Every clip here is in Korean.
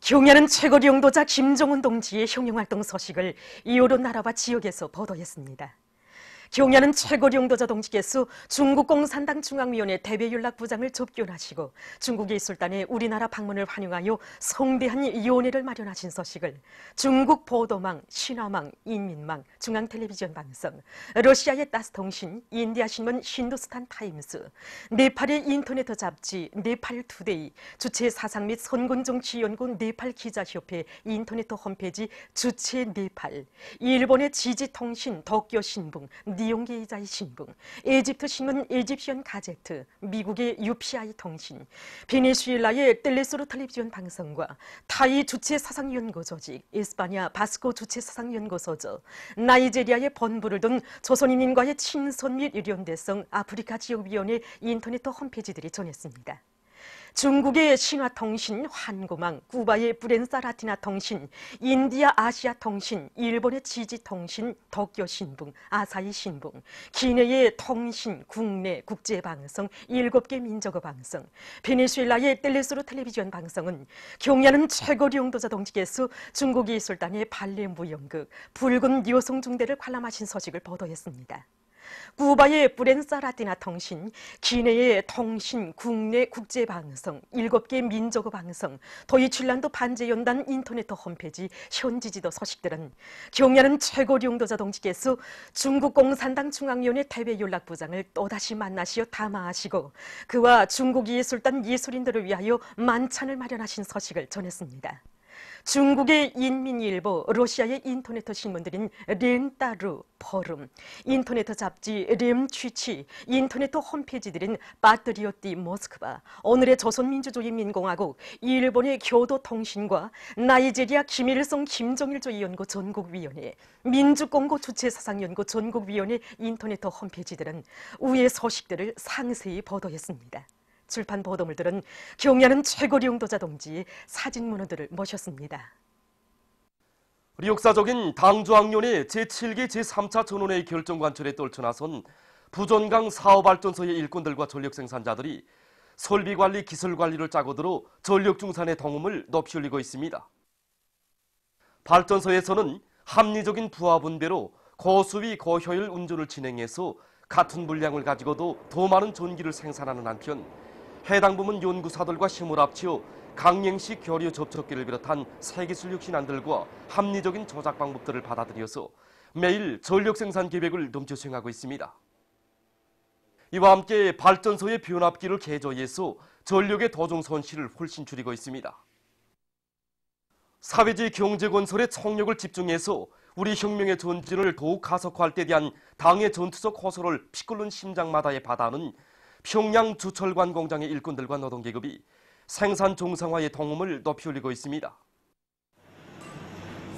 경야는 최고리 용도자 김정은 동지의 형용활동 소식을 이후로 나라와 지역에서 보도했습니다. 경야는 최고리 용도자 동지께서 중국 공산당 중앙위원회 대외연락부장을 접견하시고 중국의 술단의 우리나라 방문을 환영하여 성대한 위원회를 마련하신 소식을 중국 보도망, 신화망, 인민망, 중앙텔레비전 방송, 러시아의 따스통신, 인디아신문 힌두스탄 타임스, 네팔의 인터넷 잡지 네팔 투데이, 주체 사상 및 선군정치연구 네팔 기자협회 인터넷 홈페이지 주체 네팔, 일본의 지지통신 도쿄신문 니온게이자이 신분, 에집트 신문 에집시언 가제트, 미국의 UPI 통신, 베네수엘라의 텔레소르 텔레비전 방송과 타이 주체 사상연구 조직, 이스파냐 바스코 주체 사상연구소죠, 나이제리아의 본부를 둔 조선인민과의 친선 및 연대성 아프리카 지역위원회 인터넷 홈페이지들이 전했습니다. 중국의 신화통신, 환고망, 쿠바의 브렌사 라티나 통신, 인디아 아시아 통신, 일본의 지지통신, 도쿄신문, 아사히 신문, 기내의 통신, 국내, 국제방송, 7개 민족어 방송, 베네수엘라의 텔레소르 텔레비전 방송은 경야는 최고리 용도자 동지께서 중국의 술단의 발레 무용극, 붉은 여성중대를 관람하신 소식을 보도했습니다. 쿠바의 브렌사 라티나 통신, 기내의 통신, 국내 국제방송, 7개 민족어 방송, 도이칠란드 반제연단 인터넷 홈페이지 현지지도 소식들은 경야는 최고리 용도자 동지께서 중국 공산당 중앙위원회 대외연락부장을 또다시 만나시어 담화하시고 그와 중국 예술단 예술인들을 위하여 만찬을 마련하신 소식을 전했습니다. 중국의 인민일보, 러시아의 인터넷 신문들인 렌따르, 포럼, 인터넷 잡지 렘취치, 인터넷 홈페이지들인 파트리오티 모스크바, 오늘의 조선민주주의민공화국, 일본의 교도통신과 나이제리아 김일성 김정일주의 연구 전국위원회, 민주공고 주체사상연구 전국위원회 인터넷 홈페이지들은 위의 소식들을 상세히 보도했습니다. 출판 보도물들은 경야는 최고리 용도자 동지의 사진 문호들을 모셨습니다. 우리 역사적인 당조학년의 제7기 제3차 전원회의 결정관철에 떨쳐나선 부전강 사업발전소의 일꾼들과 전력생산자들이 설비관리, 기술관리를 짜고 들어 전력중산의 동음을 높이 올리고 있습니다. 발전소에서는 합리적인 부하분배로 고수위 고효율 운전을 진행해서 같은 물량을 가지고도 더 많은 전기를 생산하는 한편 해당 부문 연구사들과 힘을 합치어 강행시 교류 접촉기를 비롯한 새기술 혁신안들과 합리적인 조작 방법들을 받아들여서 매일 전력 생산 계획을 넘쳐 수행하고 있습니다. 이와 함께 발전소의 변압기를 개조해서 전력의 도중 손실을 훨씬 줄이고 있습니다. 사회주의 경제건설에 총력을 집중해서 우리 혁명의 전진을 더욱 가속화할 때 대한 당의 전투적 호소를 피끓는 심장마다에 받아하는 평양 주철관 공장의 일꾼들과 노동계급이 생산 정상화의 동음을 높이 올리고 있습니다.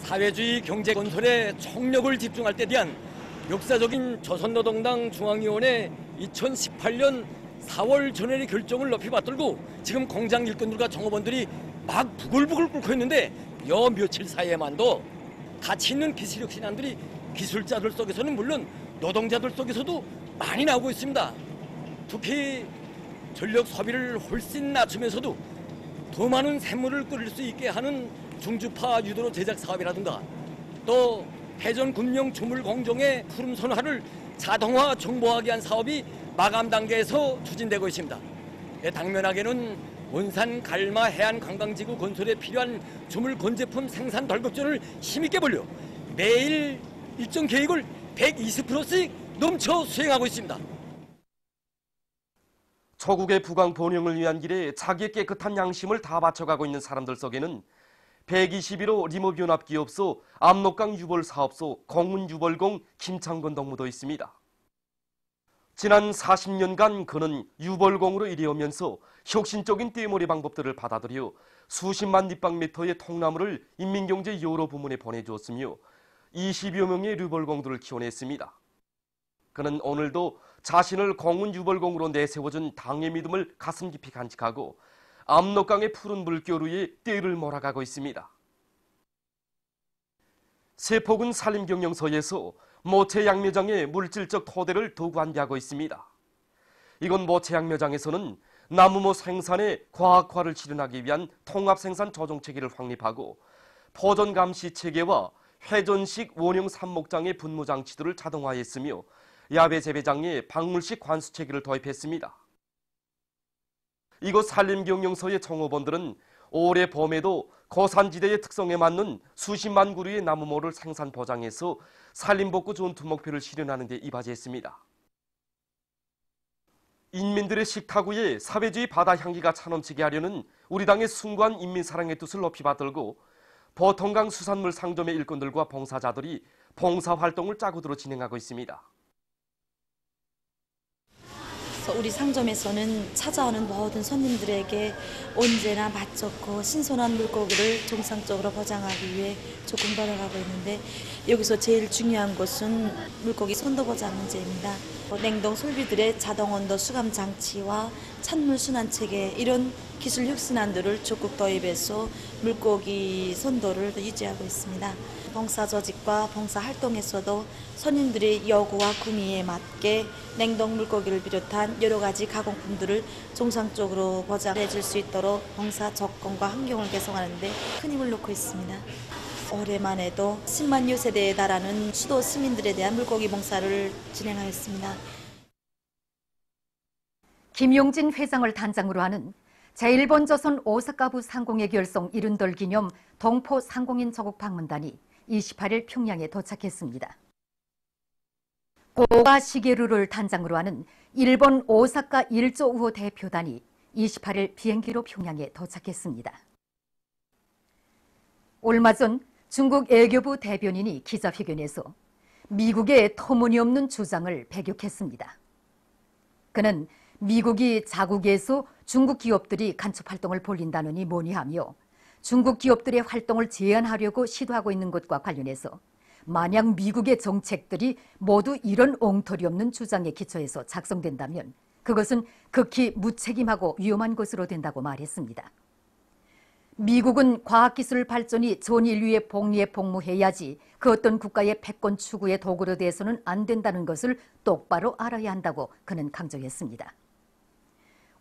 사회주의 경제 건설에 총력을 집중할 때 대한 역사적인 조선노동당 중앙위원회 2018년 4월 전회의 결정을 높이 받들고 지금 공장 일꾼들과 종업원들이 막 부글부글 끓고 있는데 요 며칠 사이에만도 가치 있는 기술혁신안들이 기술자들 속에서는 물론 노동자들 속에서도 많이 나오고 있습니다. 특히 전력 소비를 훨씬 낮추면서도 더 많은 샘물을 끓일 수 있게 하는 중주파 유도로 제작 사업이라든가 또 해전군용 주물공정의 푸름선화를 자동화 정보화하게 한 사업이 마감 단계에서 추진되고 있습니다. 당면하게는 원산 갈마 해안관광지구 건설에 필요한 주물 건제품 생산 돌격전을 힘있게 벌려 매일 일정 계획을 120%씩 넘쳐 수행하고 있습니다. 조국의 부강 번영을 위한 길에 자기의 깨끗한 양심을 다 바쳐가고 있는 사람들 속에는 121호 리모변압기업소 압록강 유벌사업소 공문유벌공 김창건 동무도 있습니다. 지난 40년간 그는 유벌공으로 일해오면서 혁신적인 떼머리 방법들을 받아들여 수십만立方미터의 통나무를 인민경제 여러 부문에 보내주었으며 20여 명의 유벌공들을 키워냈습니다. 그는 오늘도 자신을 공문유벌공으로 내세워준 당의 믿음을 가슴 깊이 간직하고 압록강의 푸른 물결 위에 떼를 몰아가고 있습니다. 세포군 산림경영서에서 모체양묘장의 물질적 토대를 더욱 완비하고 있습니다. 이건 모체양묘장에서는 나무모 생산에 과학화를 실현하기 위한 통합생산 조정체계를 확립하고 포전 감시 체계와 회전식 원형 삽목장의 분무 장치들을 자동화했으며 야배 재배장에 박물식 관수 체계를 도입했습니다. 이곳 산림경영서의 청호본들은 올해 봄에도 고산지대의 특성에 맞는 수십만 그루의 나무모를 생산 보장해서 산림복구 전투 목표를 실현하는 데 이바지했습니다. 인민들의 식탁 위에 사회주의 바다 향기가 차넘치게 하려는 우리 당의 숭고한 인민사랑의 뜻을 높이 받들고 보통강 수산물 상점의 일꾼들과 봉사자들이 봉사활동을 짜고들어 진행하고 있습니다. 우리 상점에서는 찾아오는 모든 손님들에게 언제나 맛 좋고 신선한 물고기를 정상적으로 보장하기 위해 조금벌어가고 있는데, 여기서 제일 중요한 것은 물고기 선도 보장 문제입니다. 냉동 솔비들의 자동 온도 수감 장치와 찬물 순환 체계, 이런 기술 혁신안들을 적극 도입해서 물고기 선도를 유지하고 있습니다. 봉사 조직과 봉사 활동에서도 손님들의 요구와 구미에 맞게 냉동 물고기를 비롯한 여러 가지 가공품들을 정상적으로 보장해 줄 수 있도록 봉사 조건과 환경을 개선하는 데 큰 힘을 놓고 있습니다. 올해만 해도 10만여 세대에 달하는 수도 시민들에 대한 물고기 봉사를 진행하였습니다. 김용진 회장을 단장으로 하는 제1번 오사카부 상공의 결성 70돌 기념 동포 상공인 조국 방문단이 28일 평양에 도착했습니다. 고가 시게루를 단장으로 하는 일본 오사카 일조 우호 대표단이 28일 비행기로 평양에 도착했습니다. 얼마 전 중국 외교부 대변인이 기자회견에서 미국의 터무니없는 주장을 배격했습니다. 그는 미국이 자국에서 중국 기업들이 간첩 활동을 벌린다느니 뭐니하며 중국 기업들의 활동을 제한하려고 시도하고 있는 것과 관련해서 만약 미국의 정책들이 모두 이런 엉터리 없는 주장에 기초해서 작성된다면 그것은 극히 무책임하고 위험한 것으로 된다고 말했습니다. 미국은 과학기술 발전이 전 인류의 복리에 복무해야지 그 어떤 국가의 패권 추구의 도구로 돼서는 안 된다는 것을 똑바로 알아야 한다고 그는 강조했습니다.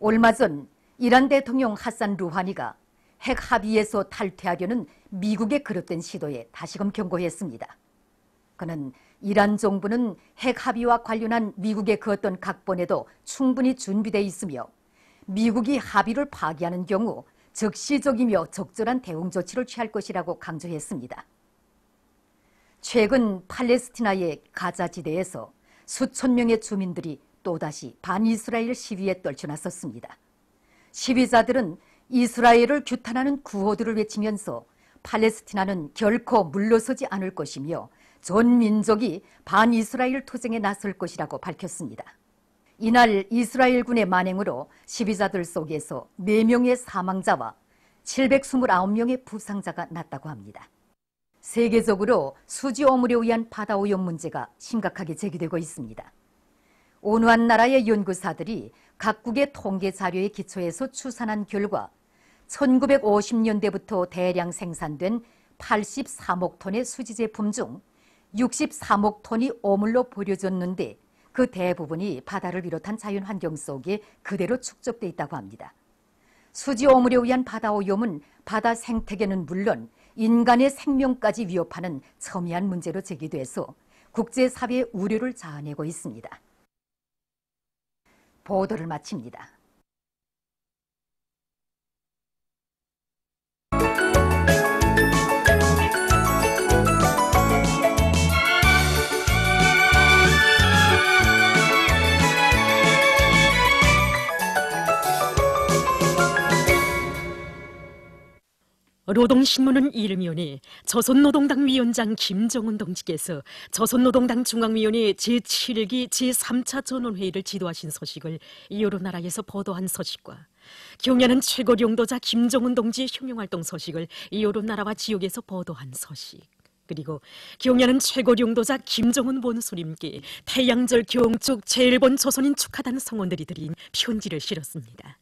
얼마 전 이란 대통령 하산 루하니가 핵 합의에서 탈퇴하려는 미국의 그릇된 시도에 다시금 경고했습니다. 그는 이란 정부는 핵 합의와 관련한 미국의 그 어떤 각본에도 충분히 준비되어 있으며 미국이 합의를 파기하는 경우 즉시적이며 적절한 대응 조치를 취할 것이라고 강조했습니다. 최근 팔레스티나의 가자지대에서 수천 명의 주민들이 또다시 반이스라엘 시위에 떨쳐났었습니다. 시위자들은 이스라엘을 규탄하는 구호들을 외치면서 팔레스티나는 결코 물러서지 않을 것이며 전 민족이 반이스라엘 투쟁에 나설 것이라고 밝혔습니다. 이날 이스라엘군의 만행으로 시위자들 속에서 4명의 사망자와 729명의 부상자가 났다고 합니다. 세계적으로 수지 오물에 의한 바다 오염 문제가 심각하게 제기되고 있습니다. 온화한 나라의 연구사들이 각국의 통계 자료에 기초해서 추산한 결과 1950년대부터 대량 생산된 83억 톤의 수지 제품 중 63억 톤이 오물로 버려졌는데 그 대부분이 바다를 비롯한 자연환경 속에 그대로 축적돼 있다고 합니다. 수지 오물에 의한 바다 오염은 바다 생태계는 물론 인간의 생명까지 위협하는 첨예한 문제로 제기돼서 국제사회의 우려를 자아내고 있습니다. 보도를 마칩니다. 노동신문은 이름이 오니 조선노동당 위원장 김정은 동지께서 조선노동당 중앙위원회 제7기 제3차 전원회의를 지도하신 소식을 여러 나라에서 보도한 소식과 경야는 최고領導자 김정은 동지의 혁명활동 소식을 여러 나라와 지역에서 보도한 소식, 그리고 경야는 최고領導자 김정은 원수님께 태양절 경축 제1번 조선인 축하단 성원들이 드린 편지를 실었습니다.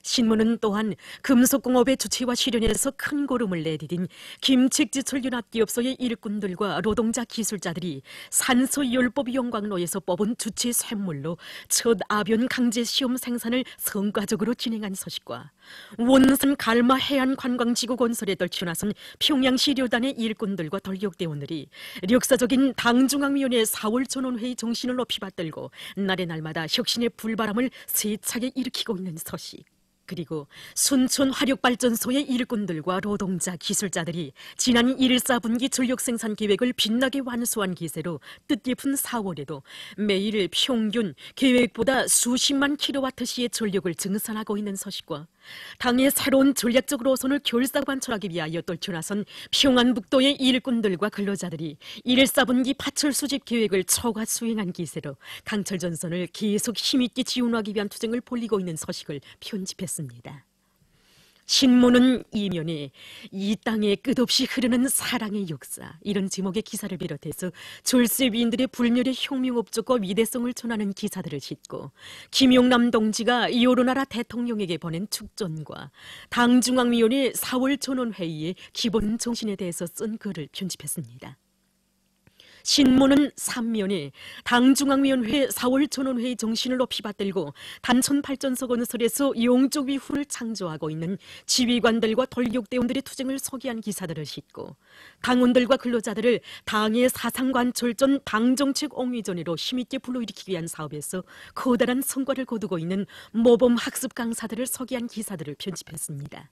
신문은 또한 금속공업의 주체와 실현에서 큰 고름을 내디딘 김책지철윤합기업소의 일꾼들과 노동자 기술자들이 산소열법 영광로에서 뽑은 주체 쇳물로 첫 아변 강제 시험 생산을 성과적으로 진행한 소식과 원산 갈마 해안관광지구 건설에 떨쳐나선 평양시 료단의 일꾼들과 덜격대원들이 역사적인 당중앙위원회 4월 전원회의 정신을 높이 받들고 날의 날마다 혁신의 불바람을 세차게 일으키고 있는 소식, 그리고 순천 화력발전소의 일꾼들과 노동자, 기술자들이 지난 1·4분기 전력생산 계획을 빛나게 완수한 기세로 뜻깊은 4월에도 매일 평균 계획보다 수십만 킬로와트시의 전력을 증산하고 있는 소식과 당의 새로운 전략적 노선을 결사관철하기 위하여 떨쳐나선 평안북도의 일꾼들과 근로자들이 1·4분기 파철 수집 계획을 초과 수행한 기세로 강철 전선을 계속 힘있게 지원하기 위한 투쟁을 벌이고 있는 소식을 편집했습니다. 신문은 이면에 이 땅에 끝없이 흐르는 사랑의 역사, 이런 제목의 기사를 비롯해서 졸세 위인들의 불멸의 혁명업적과 위대성을 전하는 기사들을 싣고 김용남 동지가 여러나라 대통령에게 보낸 축전과 당중앙위원회 4월 전원회의의 기본 정신에 대해서 쓴 글을 편집했습니다. 신문은 3면에 당중앙위원회 4월 전원회의 정신을 높이 받들고 단천발전소 건설에서 영적 위후를 창조하고 있는 지휘관들과 덜격대원들의 투쟁을 소개한 기사들을 싣고 당원들과 근로자들을 당의 사상관철전 당정책 옹위전으로 힘있게 불러일으키기 위한 사업에서 커다란 성과를 거두고 있는 모범 학습 강사들을 소개한 기사들을 편집했습니다.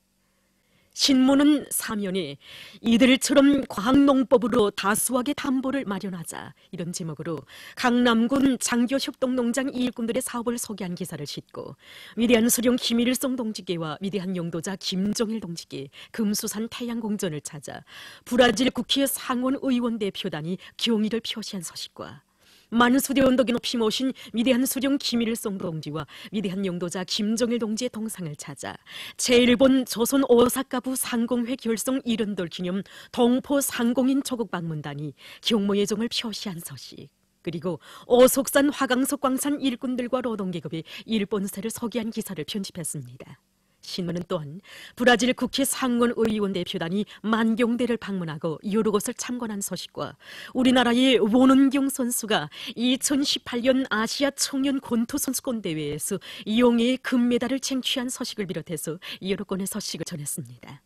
신문은 4면에 이들처럼 과학농법으로 다수하게 담보를 마련하자, 이런 제목으로 강남군 장교협동농장 일꾼들의 사업을 소개한 기사를 싣고 위대한 수령 김일성 동지께와 위대한 영도자 김정일 동지께 금수산 태양궁전을 찾아 브라질 국회 상원 의원 대표단이 경의를 표시한 소식과 만수대 언덕에 높이 모신 위대한 수령 김일성 동지와 위대한 영도자 김정일 동지의 동상을 찾아 제1본 조선 오사카부 상공회 결성 70돌 기념 동포 상공인 조국 방문단이 경모의 정을 표시한 소식, 그리고 오속산 화강석 광산 일꾼들과 노동계급의 일본세를 소개한 기사를 편집했습니다. 신문은 또한 브라질 국회 상원 의원 대표단이 만경대를 방문하고 여러 곳을 참관한 소식과 우리나라의 원은경 선수가 2018년 아시아 청년 권투 선수권 대회에서 영예의 금메달을 쟁취한 소식을 비롯해서 여러 건의 소식을 전했습니다.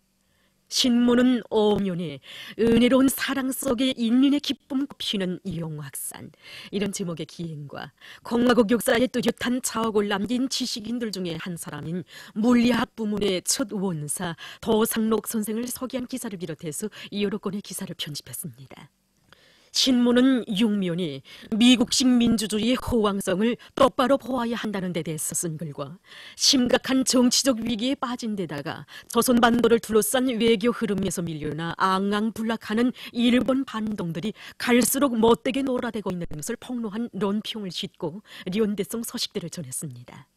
신문은 5면에 은혜로운 사랑 속에 인륜의 기쁨 피는 이용확산, 이런 제목의 기행과 공화국 역사에 뚜렷한 자억을 남긴 지식인들 중에 한 사람인 물리학 부문의 첫 원사 도상록 선생을 소개한 기사를 비롯해서 여러 건의 기사를 편집했습니다. 신문은 6면에 미국식 민주주의의 호황성을 똑바로 보아야 한다는 데 대해서 쓴 글과 심각한 정치적 위기에 빠진 데다가 조선반도를 둘러싼 외교 흐름에서 밀려나 앙앙불락하는 일본 반동들이 갈수록 못되게 놀아대고 있는 것을 폭로한論평을 싣고 연대성 소식들을 전했습니다.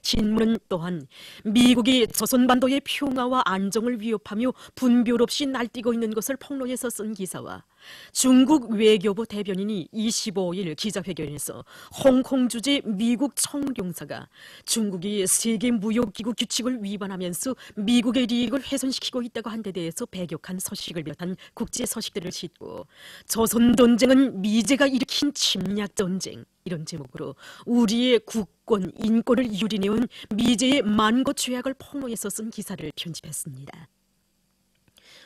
신문은 또한 미국이 조선반도의 평화와 안정을 위협하며 분별 없이 날뛰고 있는 것을 폭로해서 쓴 기사와 중국 외교부 대변인이 25일 기자회견에서 홍콩 주재 미국 총경사가 중국이 세계무역기구 규칙을 위반하면서 미국의利益을 훼손시키고 있다고 한 데 대해서 배격한 소식을 비롯한 국제 소식들을 싣고 조선전쟁은 미제가 일으킨 침략전쟁, 이런 제목으로 우리의 국권, 인권을 유린해온 미제의 만고 죄악을 폭로해서 쓴 기사를 편집했습니다.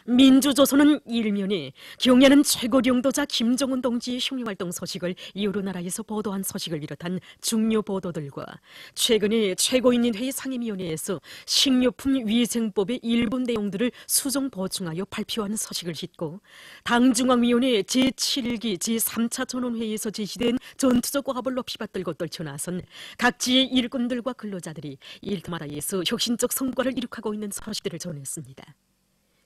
민주조선은 1면에 경야는 최고領導자 김정은 동지의 혁명활동 소식을 여러 나라에서 보도한 소식을 비롯한 중요 보도들과 최근에 최고인민회의 상임위원회에서 식료품 위생법의 일부 내용들을 수정 보충하여 발표하는 소식을 싣고 당중앙위원회 제7기 제3차 전원회의에서 제시된 전투적 과업을 높이 받들고 떨쳐나선 각지의 일꾼들과 근로자들이 일터마다에서 혁신적 성과를 이룩하고 있는 소식들을 전했습니다.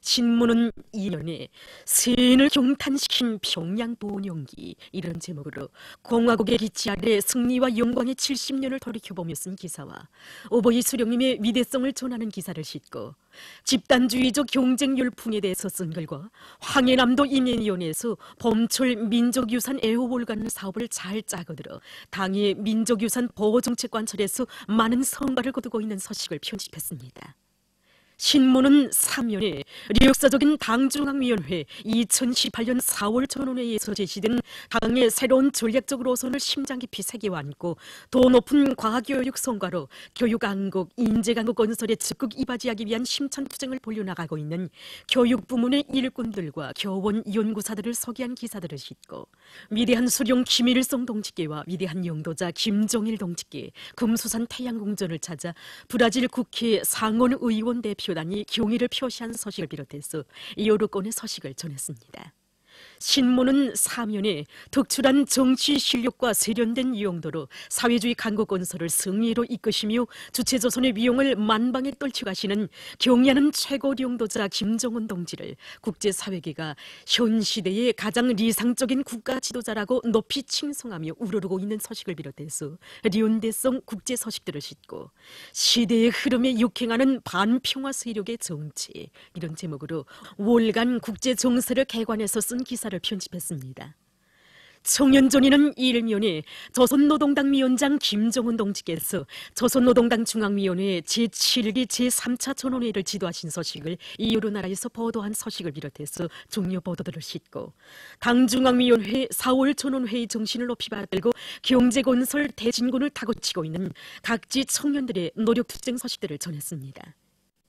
신문은 2년에 세인을 경탄시킨 평양 본영기 이런 제목으로 공화국의 기치 아래 승리와 영광의 70년을 돌이켜보며 쓴 기사와 오보이 수령님의 위대성을 전하는 기사를 싣고 집단주의적 경쟁 열풍에 대해서 쓴 글과 황해남도 인연위원회에서 봄철 민족유산 애호볼관 사업을 잘 짜거들어 당의 민족유산 보호정책 관철에서 많은 성과를 거두고 있는 서식을 편집했습니다. 신문은 3년에 역사적인 당중앙위원회 2018년 4월 전원회의에서 제시된 당의 새로운 전략적 노선을 심장 깊이 새겨 안고 더 높은 과학교육 성과로 교육강국, 인재강국 건설에 적극 이바지하기 위한 심천투쟁을 벌여나가고 있는 교육부문의 일꾼들과 교원, 연구사들을 소개한 기사들을 싣고 위대한 수령 김일성 동지께와 위대한 영도자 김정일 동지께 금수산 태양궁전을 찾아 브라질 국회 상원 의원 대표단이 경의를 표시한 서식을 비롯해서 여러 건의 서식을 전했습니다. 신문은 사면에 특출한 정치 실력과 세련된 용도로 사회주의 강국 건설을 승리로 이끄시며 주체조선의 위용을 만방에 떨쳐가시는 경의하는 최고領導자 김정은 동지를 국제사회계가 현 시대의 가장 리상적인 국가 지도자라고 높이 칭송하며 우러르고 있는 서식을 비롯해서 련대성 국제 서식들을 싣고 시대의 흐름에 역행하는 반평화 세력의 정치 이런 제목으로 월간 국제 정세를 개관해서 쓴 기사를 편집했습니다. 청년전의는 일면에 조선노동당 위원장 김정은 동지께서 조선노동당 중앙위원회 제7기 제3차 전원회의를 지도하신 서식을 여러 나라에서 보도한 서식을 비롯해서 중요 보도들을 싣고 당중앙위원회 4월 전원회의 정신을 높이 받들고 경제건설 대진군을 타고치고 있는 각지 청년들의 노력투쟁 서식들을 전했습니다.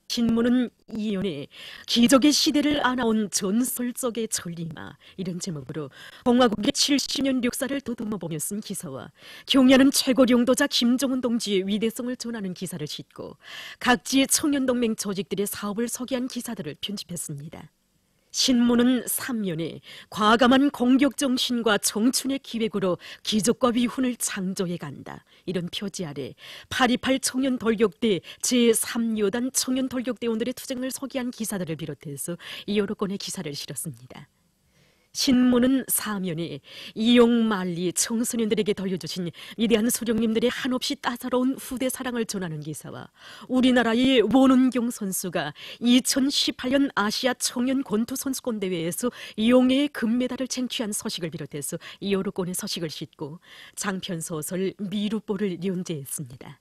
신문은 2년에 기적의 시대를 안아온 전설 속의 천리마 이런 제목으로 공화국의 70년 역사를 더듬어보며 쓴 기사와 경의하는 최고領導자 김정은 동지의 위대성을 전하는 기사를 싣고 각지의 청년동맹 조직들의 사업을 소개한 기사들을 편집했습니다. 신문은 3년에 과감한 공격정신과 청춘의 기획으로 기적과 위훈을 창조해 간다. 이런 표지 아래 8.28 청년돌격대 제3여단 청년돌격대원들의 투쟁을 소개한 기사들을 비롯해서 여러 건의 기사를 실었습니다. 신문은 사면에 이용만리 청소년들에게 돌려주신 위대한 수령님들의 한없이 따사로운 후대 사랑을 전하는 기사와 우리나라의 원은경 선수가 2018년 아시아 청년 권투 선수권 대회에서 용의 금메달을 쟁취한 서식을 비롯해서 여러 건의 서식을 싣고 장편소설 미루보를 연재했습니다.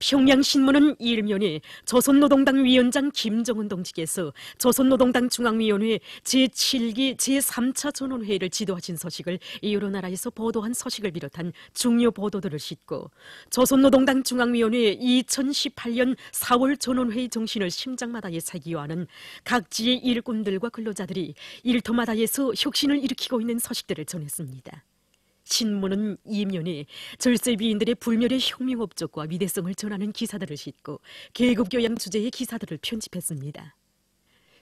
평양신문은 일면에 조선노동당 위원장 김정은 동지께서 조선노동당 중앙위원회 제7기 제3차 전원회의를 지도하신 서식을 여러 나라에서 보도한 서식을 비롯한 중요 보도들을 싣고 조선노동당 중앙위원회 2018년 4월 전원회의 정신을 심장마다에 새기어하는 각지의 일꾼들과 근로자들이 일터마다에서 혁신을 일으키고 있는 서식들을 전했습니다. 신문은 이면에 절세비인들의 불멸의 혁명업적과 위대성을 전하는 기사들을 싣고 계급교양 주제의 기사들을 편집했습니다.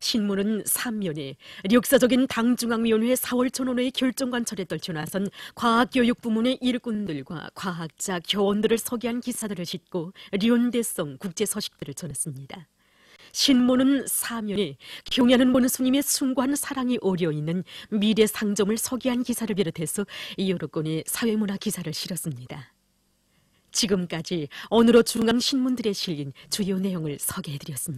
신문은 3면에 역사적인 당중앙위원회 4월 전원회의 결정관철에 떨쳐나선 과학교육부문의 일꾼들과 과학자, 교원들을 소개한 기사들을 싣고 련대성 국제서식들을 전했습니다. 신문은 사면에 경의하는 원수님의 숭고한 사랑이 어려있는 미래 상점을 소개한 기사를 비롯해서 여러 건의 사회문화 기사를 실었습니다. 지금까지 오늘의 중앙신문들에 실린 주요 내용을 소개해드렸습니다.